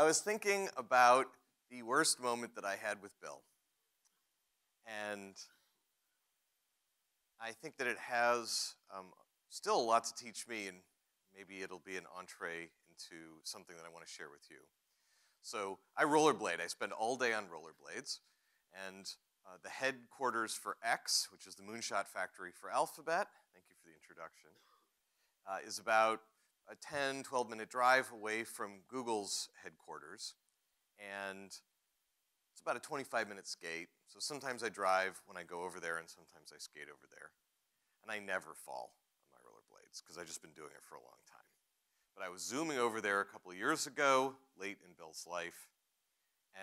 I was thinking about the worst moment that I had with Bill. And I think that it has still a lot to teach me, and maybe it'll be an entree into something that I want to share with you. So I rollerblade. I spend all day on rollerblades. And the headquarters for X, which is the moonshot factory for Alphabet, thank you for the introduction, is about a 10, 12-minute drive away from Google's headquarters. And it's about a 25-minute skate. So sometimes I drive when I go over there, and sometimes I skate over there. And I never fall on my rollerblades, because I've just been doing it for a long time. But I was zooming over there a couple of years ago, late in Bill's life,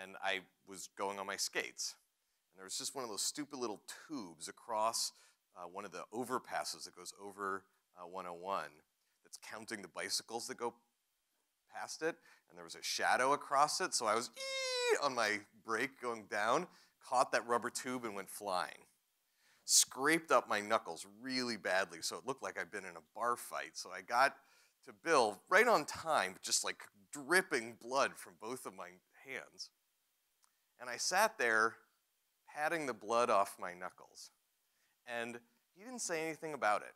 and I was going on my skates. And there was just one of those stupid little tubes across one of the overpasses that goes over 101 that's counting the bicycles that go past it. And there was a shadow across it, so I was on my brake going down, caught that rubber tube and went flying. Scraped up my knuckles really badly, so it looked like I'd been in a bar fight. So I got to Bill right on time, just like dripping blood from both of my hands. And I sat there patting the blood off my knuckles. And he didn't say anything about it.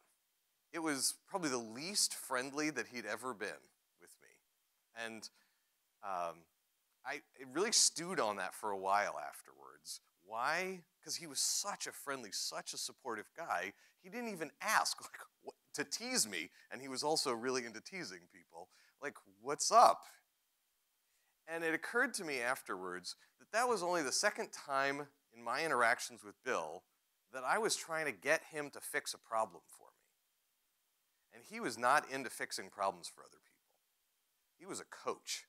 It was probably the least friendly that he'd ever been with me. And I really stewed on that for a while afterwards. Why? Because he was such a friendly, such a supportive guy. He didn't even ask to tease me, and he was also really into teasing people. Like, what's up? And it occurred to me afterwards that that was only the second time in my interactions with Bill that I was trying to get him to fix a problem for me. And he was not into fixing problems for other people. He was a coach.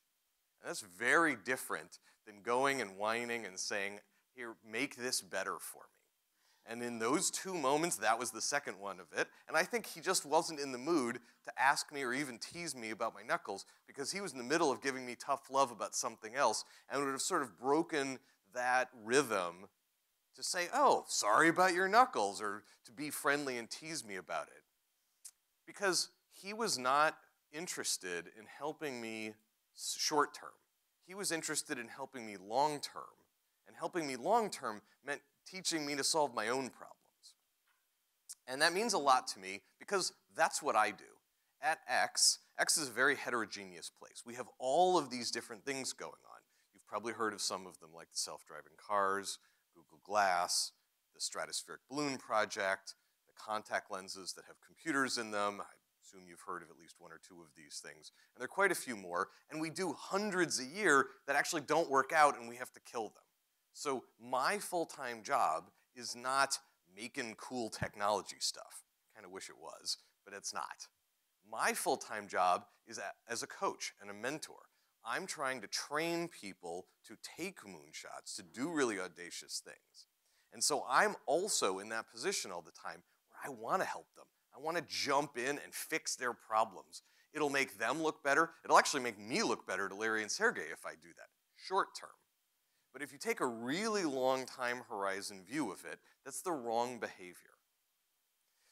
And that's very different than going and whining and saying, here, make this better for me. And in those two moments, that was the second one of it. And I think he just wasn't in the mood to ask me or even tease me about my knuckles, because he was in the middle of giving me tough love about something else, and would have sort of broken that rhythm to say, oh, sorry about your knuckles, or to be friendly and tease me about it. Because he was not interested in helping me short term. He was interested in helping me long term. And helping me long term meant teaching me to solve my own problems. And that means a lot to me, because that's what I do. At X is a very heterogeneous place. We have all of these different things going on. You've probably heard of some of them, like the self-driving cars, Google Glass, the stratospheric balloon project, the contact lenses that have computers in them. I assume you've heard of at least one or two of these things. And there are quite a few more, and we do hundreds a year that actually don't work out, and we have to kill them. So my full-time job is not making cool technology stuff. I kind of wish it was, but it's not. My full-time job is as a coach and a mentor. I'm trying to train people to take moonshots, to do really audacious things. And so I'm also in that position all the time where I want to help them. I want to jump in and fix their problems. It'll make them look better. It'll actually make me look better to Larry and Sergey if I do that, short term. But if you take a really long time horizon view of it, that's the wrong behavior.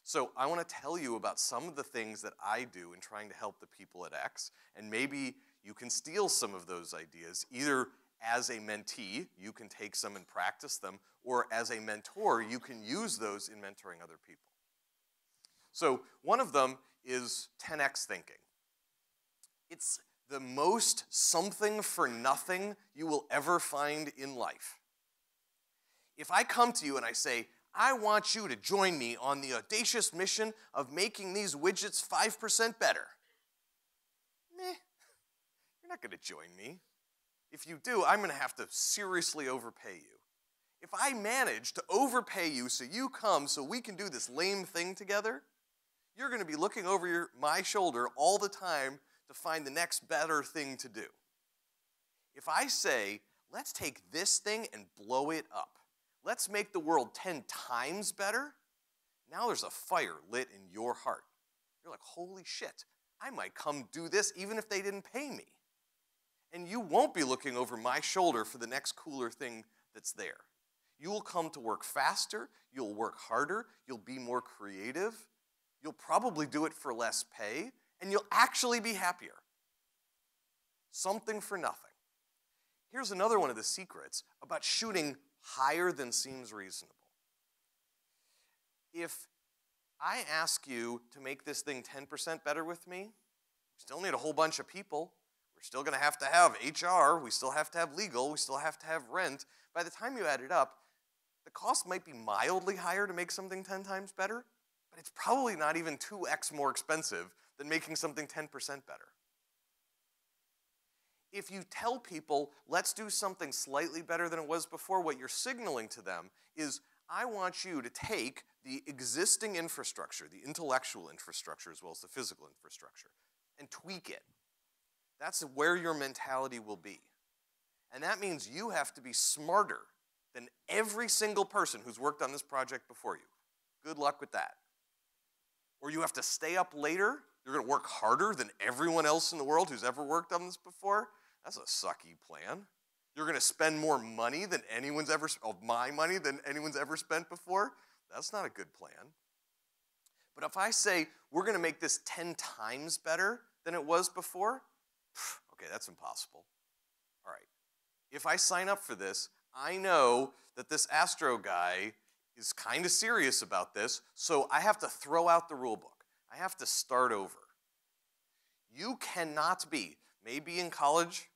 So I want to tell you about some of the things that I do in trying to help the people at X, and maybe you can steal some of those ideas, either as a mentee, you can take some and practice them, or as a mentor, you can use those in mentoring other people. So one of them is 10x thinking. It's the most something for nothing you will ever find in life. If I come to you and I say, I want you to join me on the audacious mission of making these widgets 5% better. Meh, you're not going to join me. If you do, I'm going to have to seriously overpay you. If I manage to overpay you so you come so we can do this lame thing together, you're going to be looking over my shoulder all the time to find the next better thing to do. If I say, let's take this thing and blow it up, let's make the world 10 times better, now there's a fire lit in your heart. You're like, holy shit, I might come do this even if they didn't pay me. And you won't be looking over my shoulder for the next cooler thing that's there. You will come to work faster, you'll work harder, you'll be more creative, you'll probably do it for less pay, and you'll actually be happier. Something for nothing. Here's another one of the secrets about shooting higher than seems reasonable. If I ask you to make this thing 10% better with me, we still need a whole bunch of people. We're still going to have HR, we still have to have legal, we still have to have rent. By the time you add it up, the cost might be mildly higher to make something 10 times better, but it's probably not even 2x more expensive than making something 10% better. If you tell people, let's do something slightly better than it was before, what you're signaling to them is, I want you to take the existing infrastructure, the intellectual infrastructure as well as the physical infrastructure, and tweak it. That's where your mentality will be. And that means you have to be smarter than every single person who's worked on this project before you. Good luck with that. Or you have to stay up later. You're going to work harder than everyone else in the world who's ever worked on this before. That's a sucky plan. You're going to spend more money than anyone's ever, of my money than anyone's ever spent before. That's not a good plan. But if I say, we're going to make this 10 times better than it was before, okay, that's impossible. All right. If I sign up for this, I know that this Astro guy is kind of serious about this, so I have to throw out the rule book. I have to start over. You cannot be, maybe in college,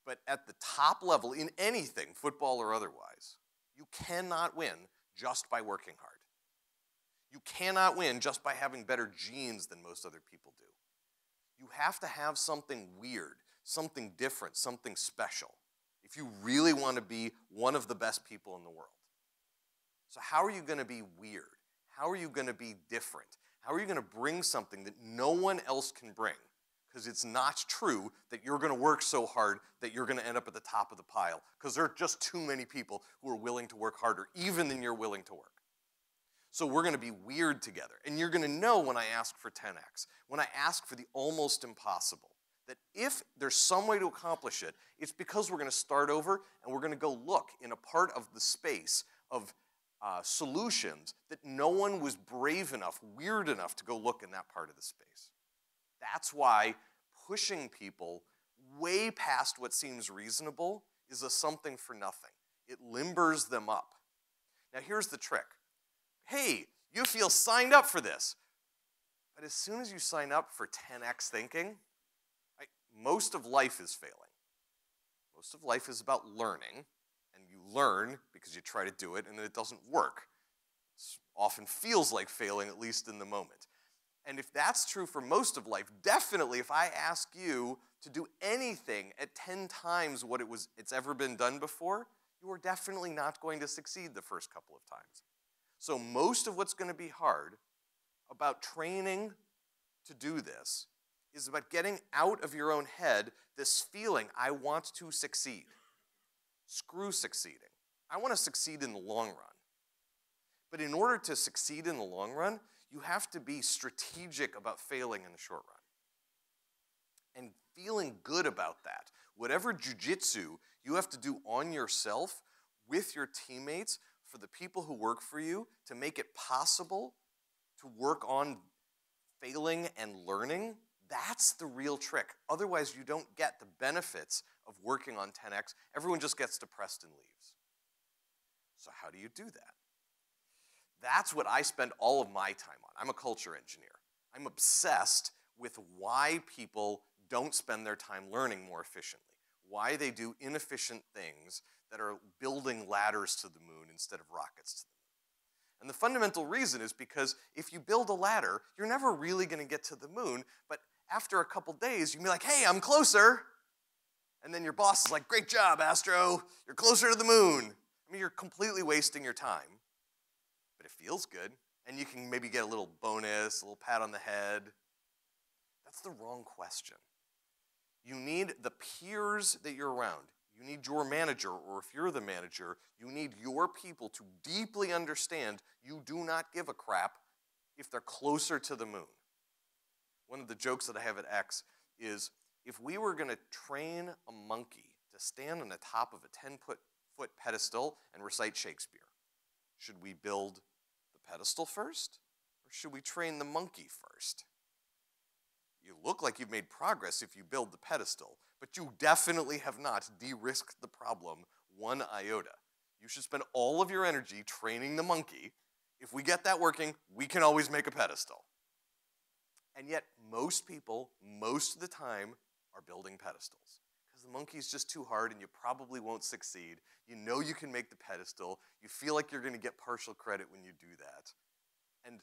but at the top level in anything, football or otherwise, you cannot win just by working hard. You cannot win just by having better genes than most other people do. You have to have something weird, something different, something special, if you really want to be one of the best people in the world. So how are you going to be weird? How are you going to be different? How are you going to bring something that no one else can bring? Because it's not true that you're going to work so hard that you're going to end up at the top of the pile, because there are just too many people who are willing to work harder, even than you're willing to work. So we're going to be weird together. And you're going to know when I ask for 10x, when I ask for the almost impossible, that if there's some way to accomplish it, it's because we're going to start over and we're going to go look in a part of the space of solutions that no one was brave enough, weird enough to go look in that part of the space. That's why pushing people way past what seems reasonable is a something for nothing. It limbers them up. Now here's the trick. Hey, you feel signed up for this. But as soon as you sign up for 10x thinking, most of life is failing. Most of life is about learning, and you learn because you try to do it and then it doesn't work. It often feels like failing, at least in the moment. And if that's true for most of life, definitely if I ask you to do anything at 10 times what it's ever been done before, you are definitely not going to succeed the first couple of times. So most of what's going to be hard about training to do this is about getting out of your own head this feeling, I want to succeed. Screw succeeding. I want to succeed in the long run. But in order to succeed in the long run, you have to be strategic about failing in the short run. And feeling good about that. Whatever jujitsu you have to do on yourself, with your teammates, for the people who work for you, to make it possible to work on failing and learning, that's the real trick. Otherwise, you don't get the benefits of working on 10x. Everyone just gets depressed and leaves. So how do you do that? That's what I spend all of my time on. I'm a culture engineer. I'm obsessed with why people don't spend their time learning more efficiently, why they do inefficient things that are building ladders to the moon instead of rockets to the moon. And the fundamental reason is because if you build a ladder, you're never really going to get to the moon, but after a couple days, you can be like, hey, I'm closer. And then your boss is like, great job, Astro. You're closer to the moon. I mean, you're completely wasting your time. But it feels good, and you can maybe get a little bonus, a little pat on the head. That's the wrong question. You need the peers that you're around. You need your manager, or if you're the manager, you need your people to deeply understand you do not give a crap if they're closer to the moon. One of the jokes that I have at X is, if we were going to train a monkey to stand on the top of a 10-foot pedestal and recite Shakespeare, should we build the pedestal first, or should we train the monkey first? You look like you've made progress if you build the pedestal, but you definitely have not de-risked the problem one iota. You should spend all of your energy training the monkey. If we get that working, we can always make a pedestal. And yet, most people, most of the time, are building pedestals. Because the monkey's just too hard and you probably won't succeed. You know you can make the pedestal. You feel like you're going to get partial credit when you do that. And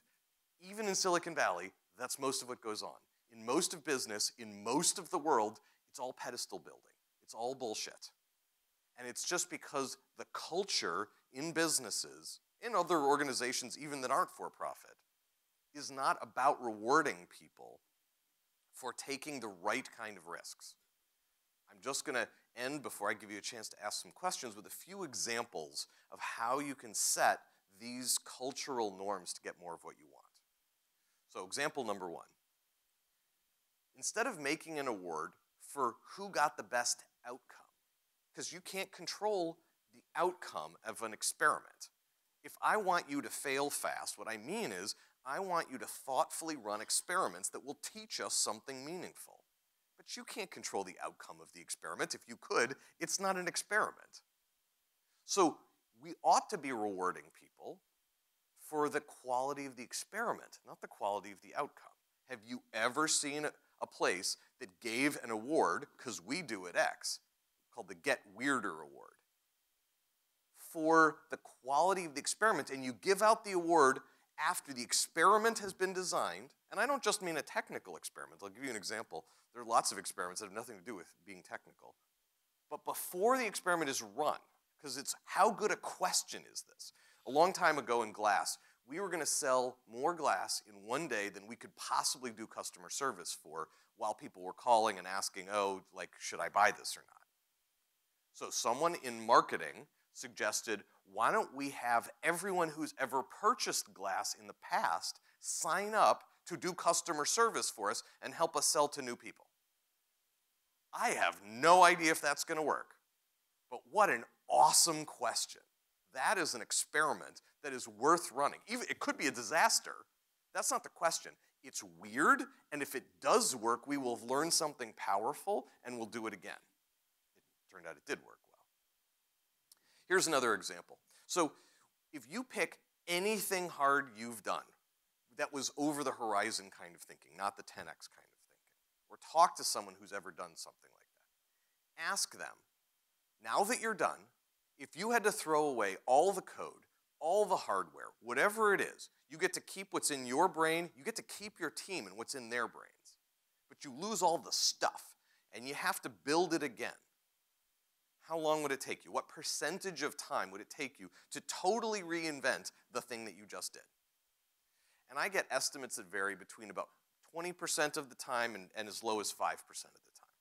even in Silicon Valley, that's most of what goes on. In most of business, in most of the world, it's all pedestal building. It's all bullshit. And it's just because the culture in businesses, in other organizations even that aren't for-profit, is not about rewarding people for taking the right kind of risks. I'm just going to end, before I give you a chance to ask some questions, with a few examples of how you can set these cultural norms to get more of what you want. So example number one. Instead of making an award for who got the best outcome, because you can't control the outcome of an experiment. If I want you to fail fast, what I mean is I want you to thoughtfully run experiments that will teach us something meaningful. But you can't control the outcome of the experiment. If you could, it's not an experiment. So we ought to be rewarding people for the quality of the experiment, not the quality of the outcome. Have you ever seen a place that gave an award, because we do at X, called the Get Weirder Award, for the quality of the experiment, and you give out the award after the experiment has been designed? And I don't just mean a technical experiment. I'll give you an example. There are lots of experiments that have nothing to do with being technical. But before the experiment is run, because it's how good a question is this? A long time ago in glass, we were going to sell more glass in one day than we could possibly do customer service for, while people were calling and asking, oh, like, should I buy this or not? So someone in marketing suggested, why don't we have everyone who's ever purchased glass in the past sign up to do customer service for us and help us sell to new people? I have no idea if that's going to work, but what an awesome question. That is an experiment that is worth running. Even, it could be a disaster. That's not the question. It's weird, and if it does work, we will have learned something powerful, and we'll do it again. It turned out it did work well. Here's another example. So if you pick anything hard you've done that was over the horizon kind of thinking, not the 10x kind of thinking, or talk to someone who's ever done something like that, ask them, now that you're done, if you had to throw away all the code, all the hardware, whatever it is, you get to keep what's in your brain, you get to keep your team and what's in their brains. But you lose all the stuff, and you have to build it again. How long would it take you? What percentage of time would it take you to totally reinvent the thing that you just did? And I get estimates that vary between about 20% of the time and as low as 5% of the time.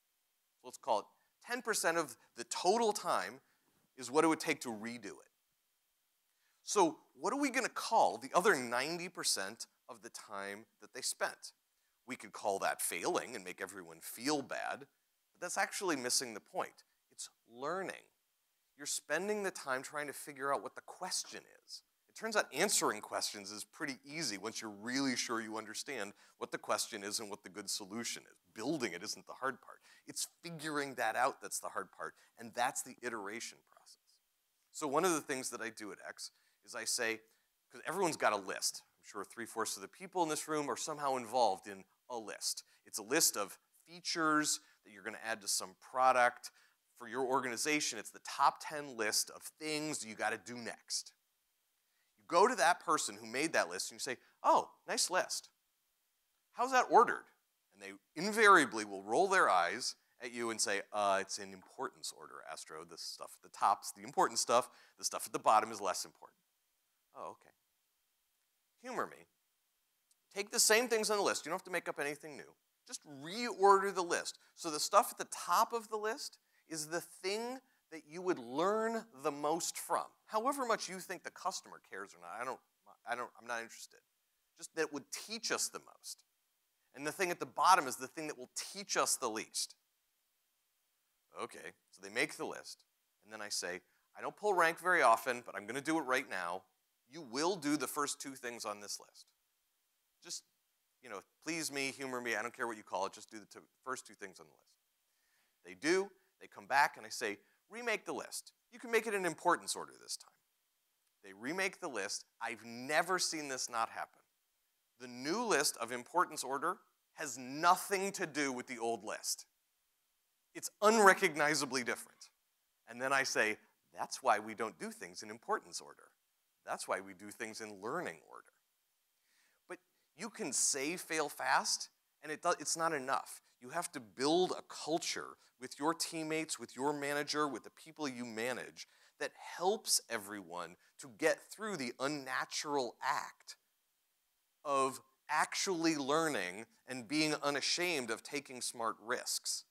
So let's call it 10% of the total time is what it would take to redo it. So what are we going to call the other 90% of the time that they spent? We could call that failing and make everyone feel bad, but that's actually missing the point. It's learning. You're spending the time trying to figure out what the question is. It turns out answering questions is pretty easy once you're really sure you understand what the question is and what the good solution is. Building it isn't the hard part. It's figuring that out that's the hard part, and that's the iteration process. So one of the things that I do at X is I say, because everyone's got a list. I'm sure 3/4 of the people in this room are somehow involved in a list. It's a list of features that you're going to add to some product. For your organization, it's the top 10 list of things you got to do next. You go to that person who made that list and you say, oh, nice list. How's that ordered? And they invariably will roll their eyes at you and say, it's in importance order, Astro. The stuff at the top's the important stuff. The stuff at the bottom is less important. Oh, okay. Humor me. Take the same things on the list. You don't have to make up anything new. Just reorder the list. So the stuff at the top of the list is the thing that you would learn the most from. However much you think the customer cares or not, I'm not interested. Just that it would teach us the most. And the thing at the bottom is the thing that will teach us the least. Okay, so they make the list, and then I say, I don't pull rank very often, but I'm going to do it right now. You will do the first 2 things on this list. Just please me, humor me, I don't care what you call it, just do the first two things on the list. They do, they come back, and I say, remake the list. You can make it in importance order this time. They remake the list. I've never seen this not happen. The new list of importance order has nothing to do with the old list. It's unrecognizably different. And then I say, that's why we don't do things in importance order. That's why we do things in learning order. But you can say fail fast, and it's not enough. You have to build a culture with your teammates, with your manager, with the people you manage that helps everyone to get through the unnatural act of actually learning and being unashamed of taking smart risks.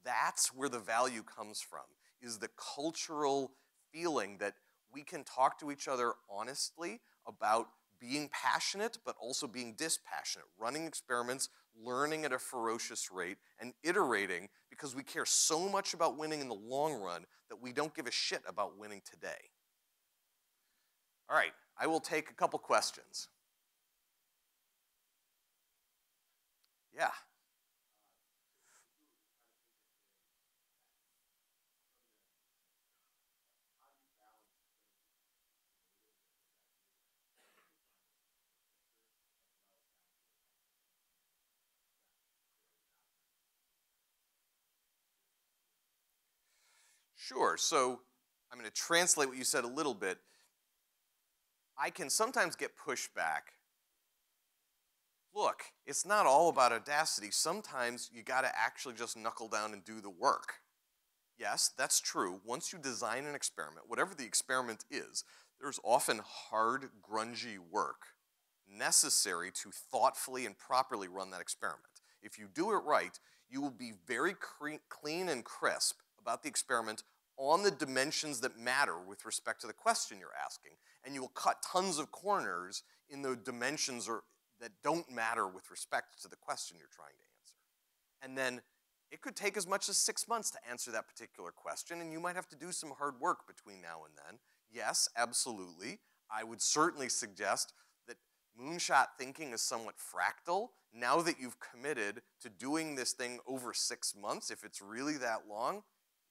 That's where the value comes from, is the cultural feeling that we can talk to each other honestly about being passionate, but also being dispassionate, running experiments, learning at a ferocious rate, and iterating because we care so much about winning in the long run that we don't give a shit about winning today. All right, I will take a couple questions. Yeah. Sure, so I'm going to translate what you said a little bit. I can sometimes get pushback. Look, it's not all about audacity. Sometimes you got to actually just knuckle down and do the work. Yes, that's true. Once you design an experiment, whatever the experiment is, there's often hard, grungy work necessary to thoughtfully and properly run that experiment. If you do it right, you will be very clean and crisp about the experiment on the dimensions that matter with respect to the question you're asking, and you will cut tons of corners in the dimensions that don't matter with respect to the question you're trying to answer. And then it could take as much as 6 months to answer that particular question, and you might have to do some hard work between now and then. Yes, absolutely. I would certainly suggest that moonshot thinking is somewhat fractal. Now that you've committed to doing this thing over 6 months, if it's really that long,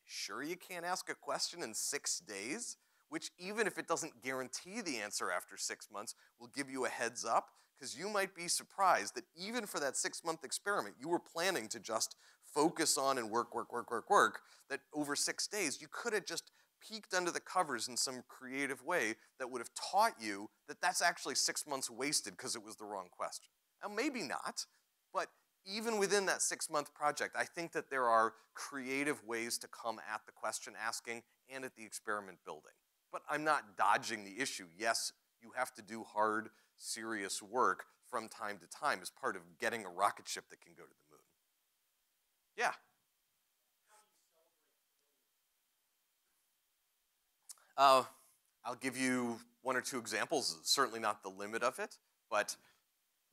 sure you can't ask a question in 6 days, which even if it doesn't guarantee the answer after 6 months, will give you a heads up, because you might be surprised that even for that 6-month experiment, you were planning to just focus on and work, that over 6 days, you could have just peeked under the covers in some creative way that would have taught you that that's actually 6 months wasted because it was the wrong question. Now, maybe not, but even within that 6-month project, I think that there are creative ways to come at the question asking and at the experiment building. But I'm not dodging the issue. Yes, you have to do hard, serious work from time to time as part of getting a rocket ship that can go to the moon. Yeah. I'll give you 1 or 2 examples. It's certainly not the limit of it, but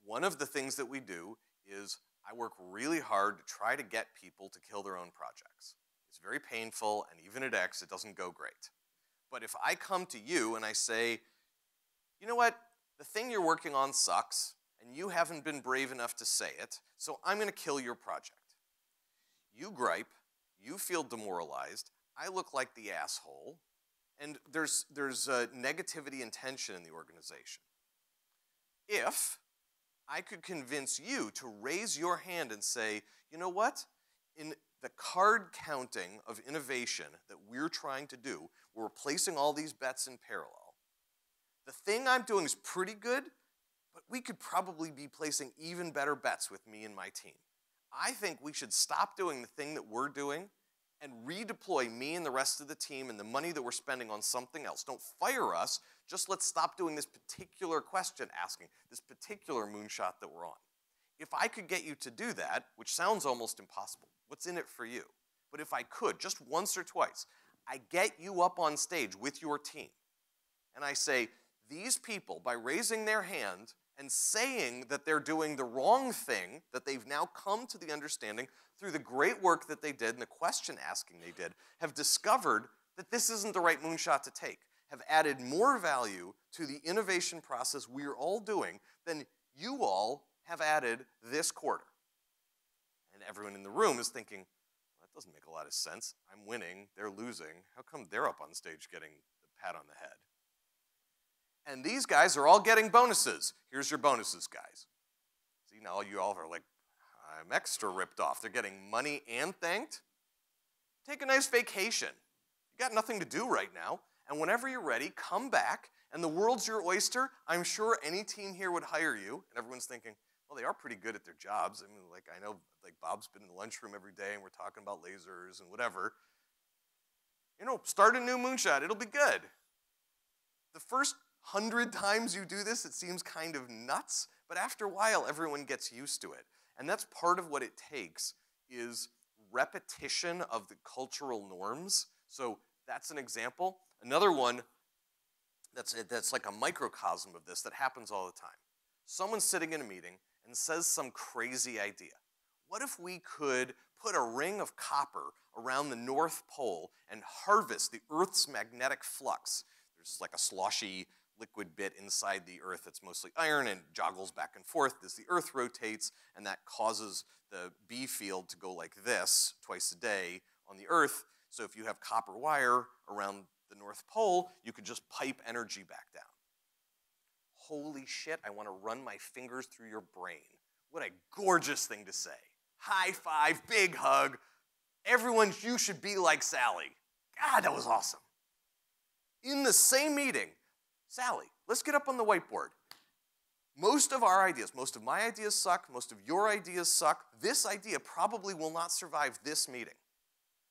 one of the things that we do is I work really hard to try to get people to kill their own projects. It's very painful, and even at X, it doesn't go great. But if I come to you and I say, you know what, the thing you're working on sucks, and you haven't been brave enough to say it, so I'm going to kill your project. You gripe, you feel demoralized, I look like the asshole, and there's negativity and tension in the organization. If I could convince you to raise your hand and say, you know what? In the card counting of innovation that we're trying to do, we're placing all these bets in parallel. The thing I'm doing is pretty good, but we could probably be placing even better bets with me and my team. I think we should stop doing the thing that we're doing and redeploy me and the rest of the team and the money that we're spending on something else. Don't fire us, just let's stop doing this particular question asking, this particular moonshot that we're on. If I could get you to do that, which sounds almost impossible, what's in it for you? But if I could, just once or twice, I get you up on stage with your team, and I say, these people, by raising their hand and saying that they're doing the wrong thing, that they've now come to the understanding through the great work that they did and the question asking they did, have discovered that this isn't the right moonshot to take, have added more value to the innovation process we're all doing than you all have added this quarter. And everyone in the room is thinking, well, that doesn't make a lot of sense. I'm winning, they're losing. How come they're up on stage getting the pat on the head? And these guys are all getting bonuses. Here's your bonuses, guys. See, now you all are like, I'm extra ripped off. They're getting money and thanked. Take a nice vacation. You got nothing to do right now. And whenever you're ready, come back, and the world's your oyster. I'm sure any team here would hire you. And everyone's thinking, well, they are pretty good at their jobs. I mean, like, I know, like, Bob's been in the lunchroom every day, and we're talking about lasers and whatever. You know, start a new moonshot. It'll be good. The first 100 times you do this, it seems kind of nuts, but after a while, everyone gets used to it. And that's part of what it takes is repetition of the cultural norms. So that's an example. Another one that's like a microcosm of this that happens all the time. Someone's sitting in a meeting and says some crazy idea. What if we could put a ring of copper around the North Pole and harvest the Earth's magnetic flux? There's like a sloshy liquid bit inside the Earth that's mostly iron and joggles back and forth as the Earth rotates, and that causes the B field to go like this twice a day on the Earth. So if you have copper wire around the North Pole, you could just pipe energy back down. Holy shit, I want to run my fingers through your brain. What a gorgeous thing to say. High five, big hug. Everyone, you should be like Sally. God, that was awesome. In the same meeting, Sally, let's get up on the whiteboard. Most of our ideas, most of my ideas suck, most of your ideas suck. This idea probably will not survive this meeting.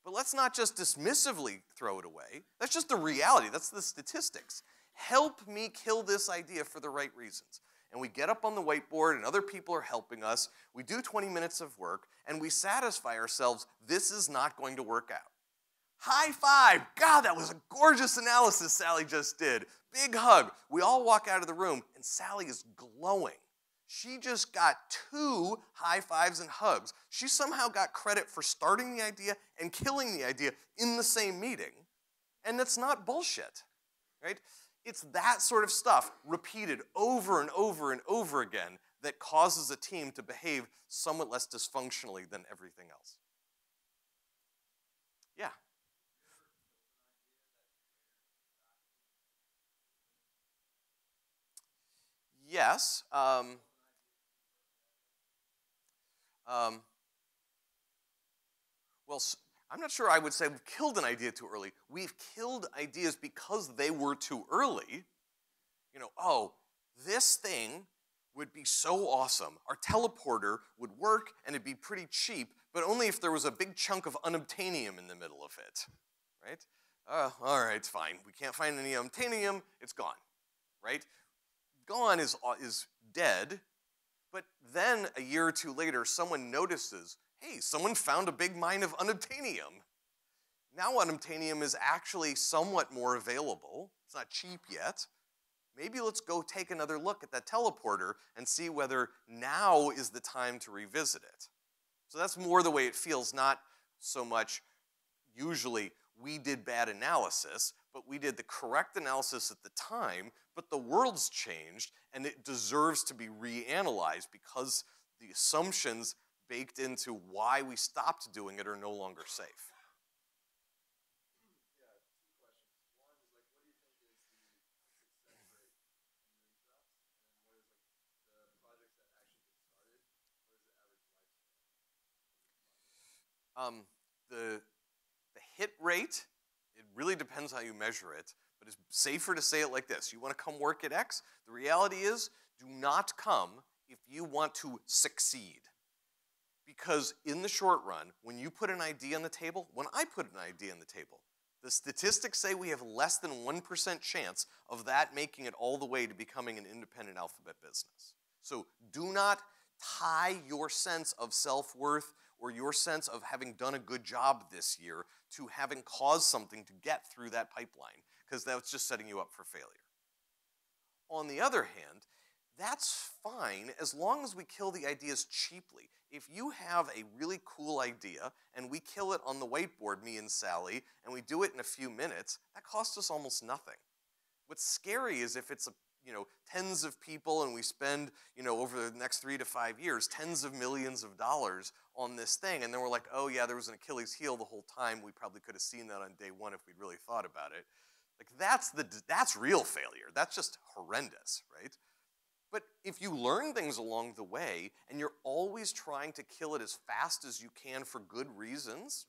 But let's not just dismissively throw it away. That's just the reality. That's the statistics. Help me kill this idea for the right reasons. And we get up on the whiteboard and other people are helping us. We do 20 minutes of work and we satisfy ourselves, this is not going to work out. High five. God, that was a gorgeous analysis Sally just did. Big hug. We all walk out of the room and Sally is glowing. She just got 2 high fives and hugs. She somehow got credit for starting the idea and killing the idea in the same meeting. And that's not bullshit, right? It's that sort of stuff repeated over and over and over again that causes a team to behave somewhat less dysfunctionally than everything else. Yeah. Yes. Well, I'm not sure I would say we've killed an idea too early. We've killed ideas because they were too early. You know, oh, this thing would be so awesome. Our teleporter would work and it'd be pretty cheap, but only if there was a big chunk of unobtainium in the middle of it, right? All right, it's fine. We can't find any unobtainium, it's gone, right? Gone is dead, but then a year or two later, someone notices, hey, someone found a big mine of unobtainium. Now unobtainium is actually somewhat more available. It's not cheap yet. Maybe let's go take another look at that teleporter and see whether now is the time to revisit it. So that's more the way it feels, not so much usually we did bad analysis, but we did the correct analysis at the time, but the world's changed and it deserves to be reanalyzed because the assumptions baked into why we stopped doing it are no longer safe. The hit rate, it really depends how you measure it, but it's safer to say it like this. You want to come work at X? The reality is, do not come if you want to succeed. Because in the short run, when you put an idea on the table, when I put an idea on the table, the statistics say we have less than 1% chance of that making it all the way to becoming an independent alphabet business. So do not tie your sense of self-worth or your sense of having done a good job this year to having caused something to get through that pipeline, because that's just setting you up for failure. On the other hand, that's fine as long as we kill the ideas cheaply. If you have a really cool idea and we kill it on the whiteboard, me and Sally, and we do it in a few minutes, that costs us almost nothing. What's scary is if it's a tens of people, and we spend, over the next 3 to 5 years, tens of millions of dollars on this thing, and then we're like, oh yeah, there was an Achilles heel the whole time. We probably could have seen that on day one if we'd really thought about it. Like that's real failure. That's just horrendous, right? But if you learn things along the way and you're always trying to kill it as fast as you can for good reasons,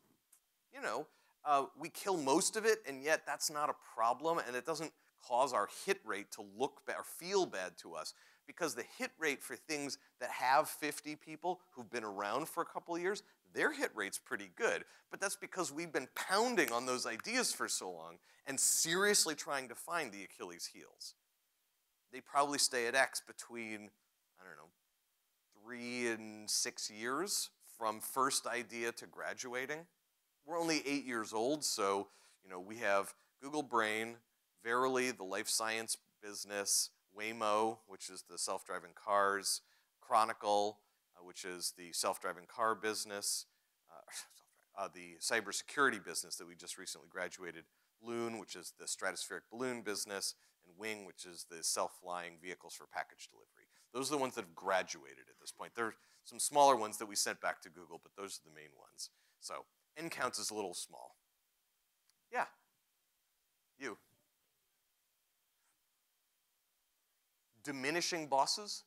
we kill most of it, and yet that's not a problem, and it doesn't cause our hit rate to look bad or feel bad to us, because the hit rate for things that have 50 people who've been around for a couple of years, their hit rate's pretty good. But that's because we've been pounding on those ideas for so long and seriously trying to find the Achilles heels. They probably stay at X between, 3 and 6 years from first idea to graduating. We're only 8 years old, so we have Google Brain, Verily, the life science business, Waymo, which is the self-driving cars, Chronicle, which is the self-driving car business, the cybersecurity business that we just recently graduated, Loon, which is the stratospheric balloon business, and Wing, which is the self-flying vehicles for package delivery. Those are the ones that have graduated at this point. There are some smaller ones that we sent back to Google, but those are the main ones. So N counts is a little small. Yeah, you. Diminishing bosses?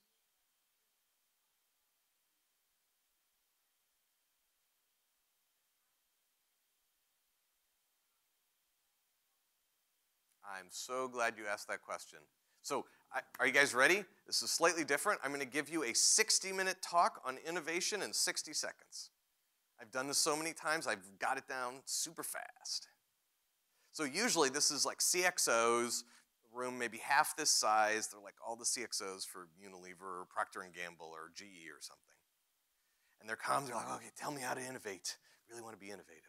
I'm so glad you asked that question. So, are you guys ready? This is slightly different. I'm going to give you a 60-minute talk on innovation in 60 seconds. I've done this so many times, I've got it down super fast. So usually this is like CXOs, room maybe half this size. They're like all the CXOs for Unilever or Procter & Gamble or GE or something. And they're calm, they're like, okay, tell me how to innovate. Really want to be innovative.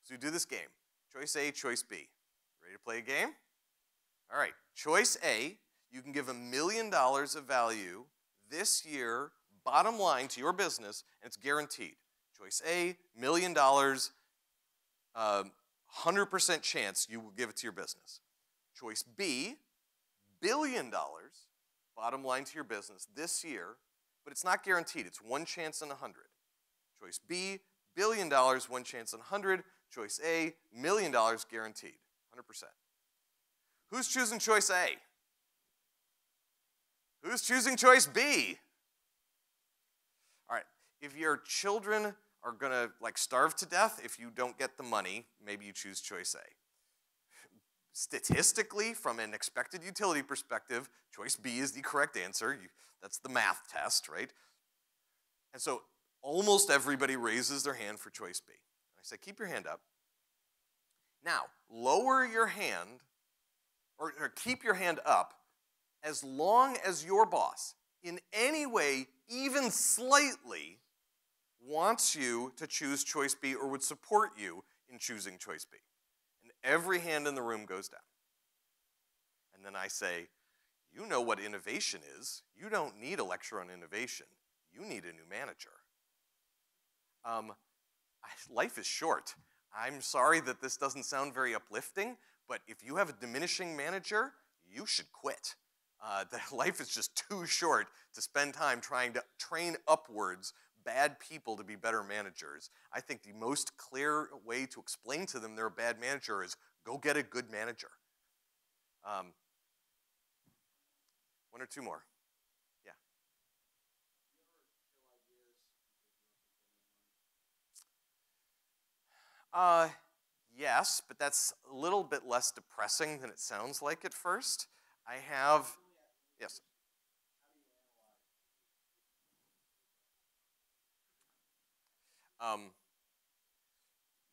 So you do this game. Choice A, choice B. Ready to play a game? All right, choice A, you can give $1 million of value this year, bottom line to your business, and it's guaranteed. Choice A, $1 million, 100% chance you will give it to your business. Choice B, $1 billion, bottom line to your business this year, but it's not guaranteed. It's 1 chance in 100. Choice B, $1 billion, 1 chance in 100. Choice A, $1 million guaranteed, 100%. Who's choosing choice A? Who's choosing choice B? All right, if your children are gonna starve to death if you don't get the money, maybe you choose choice A. Statistically, from an expected utility perspective, choice B is the correct answer. That's the math test, right? And so almost everybody raises their hand for choice B. And I say, keep your hand up. Now, lower your hand, or keep your hand up, as long as your boss, in any way, even slightly, wants you to choose choice B or would support you in choosing choice B. And every hand in the room goes down. And then I say, you know what innovation is. You don't need a lecture on innovation. You need a new manager. Life is short. I'm sorry that this doesn't sound very uplifting, but if you have a diminishing manager, you should quit. Life is just too short to spend time trying to train upwards bad people to be better managers. I think the most clear way to explain to them they're a bad manager is go get a good manager. One or two more. Yeah. Yes, but that's a little bit less depressing than it sounds like at first. I have, yes.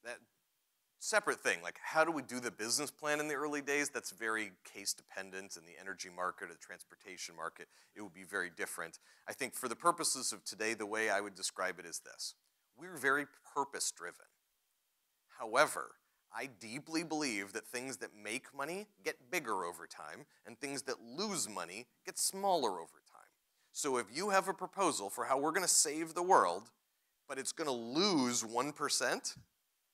That separate thing, like how do we do the business plan in the early days? That's very case dependent. In the energy market or the transportation market, it would be very different. I think for the purposes of today, the way I would describe it is this. We're very purpose driven. However, I deeply believe that things that make money get bigger over time, and things that lose money get smaller over time. So if you have a proposal for how we're going to save the world, but it's going to lose 1%,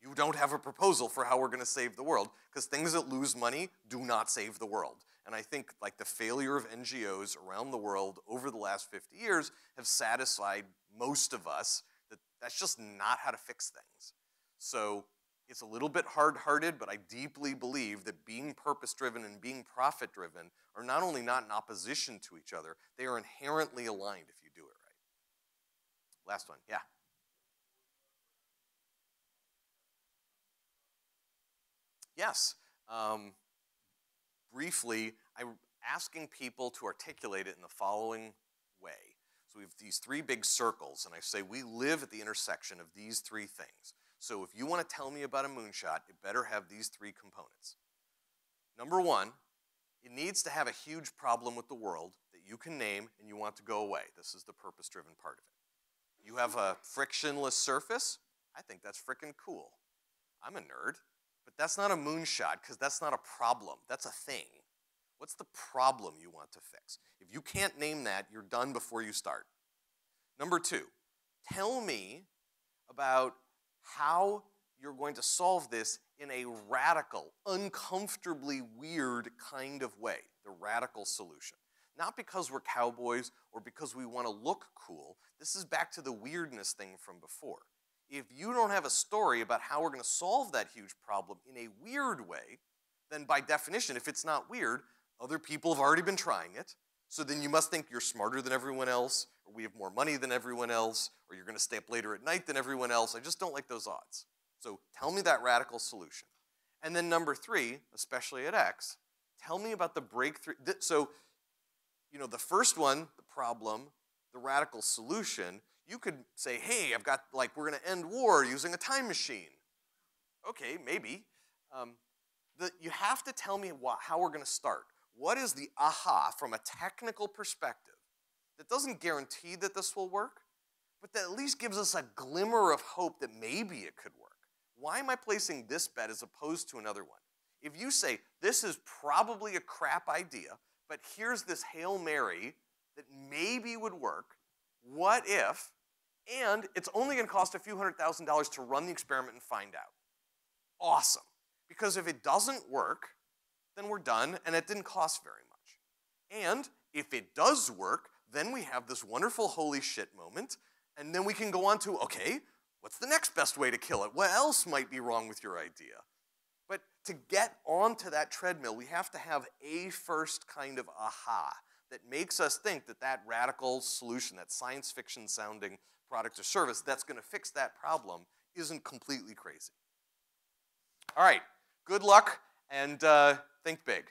You don't have a proposal for how we're going to save the world, because things that lose money do not save the world. And I think like the failure of NGOs around the world over the last 50 years have satisfied most of us that that's just not how to fix things. So it's a little bit hard-hearted, but I deeply believe that being purpose-driven and being profit-driven are not only not in opposition to each other, they are inherently aligned if you do it right. Last one, yeah. Yes. Briefly, I'm asking people to articulate it in the following way. So we have these three big circles, and I say we live at the intersection of these three things. So if you want to tell me about a moonshot, it better have these three components. Number one, it needs to have a huge problem with the world that you can name and you want to go away. This is the purpose-driven part of it. You have a frictionless surface. I think that's frickin' cool. I'm a nerd. But that's not a moonshot, because that's not a problem. That's a thing. What's the problem you want to fix? If you can't name that, you're done before you start. Number two, tell me about how you're going to solve this in a radical, uncomfortably weird kind of way, the radical solution. Not because we're cowboys or because we want to look cool. This is back to the weirdness thing from before. If you don't have a story about how we're going to solve that huge problem in a weird way, then by definition, if it's not weird, other people have already been trying it. So then you must think you're smarter than everyone else, or we have more money than everyone else, or you're going to stay up later at night than everyone else. I just don't like those odds. So tell me that radical solution. And then number three, especially at X, tell me about the breakthrough. So, you know, the first one, the problem, the radical solution, you could say, hey, I've got, like, we're going to end war using a time machine. Okay, maybe. You have to tell me how we're going to start. What is the aha from a technical perspective that doesn't guarantee that this will work, but that at least gives us a glimmer of hope that maybe it could work? Why am I placing this bet as opposed to another one? If you say, this is probably a crap idea, but here's this Hail Mary that maybe would work, what if, and it's only going to cost a few $100,000 to run the experiment and find out. Awesome. Because if it doesn't work, then we're done, and it didn't cost very much. And if it does work, then we have this wonderful holy shit moment, and then we can go on to, okay, what's the next best way to kill it? What else might be wrong with your idea? But to get onto that treadmill, we have to have a first kind of aha that makes us think that that radical solution, that science fiction sounding product or service that's going to fix that problem isn't completely crazy. All right, good luck, and think big.